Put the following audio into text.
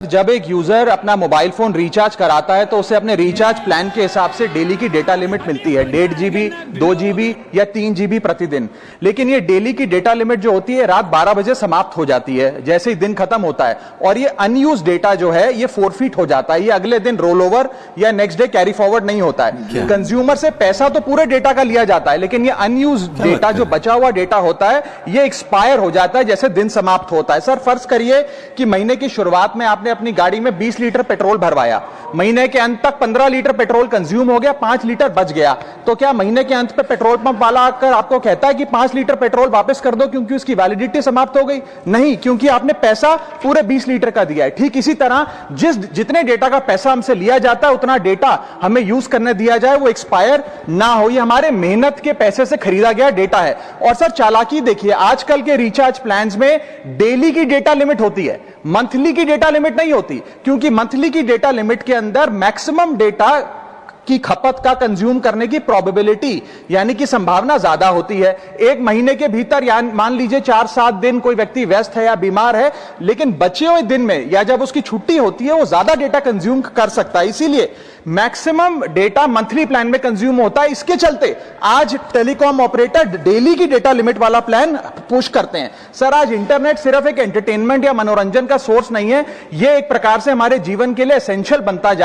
जब एक यूजर अपना मोबाइल फोन रिचार्ज कराता है तो उसे अपने रिचार्ज प्लान के हिसाब से डेली की डेटा लिमिट मिलती है 1.5 GB 2 GB या 3 GB प्रतिदिन। लेकिन ये डेली की डेटा लिमिट जो होती है रात 12 बजे समाप्त हो जाती है जैसे ही दिन खत्म होता है, और ये अनयूज डेटा जो है ये फोरफीट हो जाता है, ये अगले दिन रोल ओवर या नेक्स्ट डे कैरी फॉरवर्ड नहीं होता है। कंज्यूमर से पैसा तो पूरे डेटा का लिया जाता है, लेकिन ये अनयूज डेटा जो बचा हुआ डेटा होता है ये एक्सपायर हो जाता है जैसे दिन समाप्त होता है। सर फर्ज करिए कि महीने की शुरुआत में आपने अपनी गाड़ी में 20 लीटर पेट्रोल भरवाया, महीने के अंत तक 15 लीटर पेट्रोल कंज्यूम हो गया, 5 लीटर बच गया, तो क्या महीने के अंत पे पेट्रोल पंप वाला आकर आपको कहता है कि 5 लीटर पेट्रोल वापस कर दो क्योंकि उसकी वैलिडिटी समाप्त हो गई? नहीं, क्योंकि आपने पैसा पूरे 20 लीटर का दिया है। ठीक इसी तरह जितने डेटा का पैसा हमसे लिया जाता है उतना डेटा हमें यूज करने दिया जाए, वो एक्सपायर ना हो। ये हमारे मेहनत के पैसे से खरीदा गया डेटा है। और सर चालाकी देखिए, आजकल के रिचार्ज प्लान्स में डेली की डेटा लिमिट होती है, मंथली की डेटा लिमिट नहीं होती, क्योंकि मंथली की डेटा लिमिट के अंदर मैक्सिमम डेटा की खपत का कंज्यूम करने की प्रोबेबिलिटी यानी कि संभावना ज्यादा होती है। एक महीने के भीतर या मान लीजिए 4-7 दिन कोई व्यक्ति व्यस्त है या बीमार है, लेकिन बचे हुए दिन में या जब उसकी छुट्टी होती है वो ज्यादा डेटा कंज्यूम कर सकता है। इसीलिए मैक्सिमम डेटा मंथली प्लान में कंज्यूम होता है। इसके चलते आज टेलीकॉम ऑपरेटर डेली की डेटा लिमिट वाला प्लान पुश करते हैं। सर आज इंटरनेट सिर्फ एक एंटरटेनमेंट या मनोरंजन का सोर्स नहीं है, यह एक प्रकार से हमारे जीवन के लिए एसेंशियल बनता जा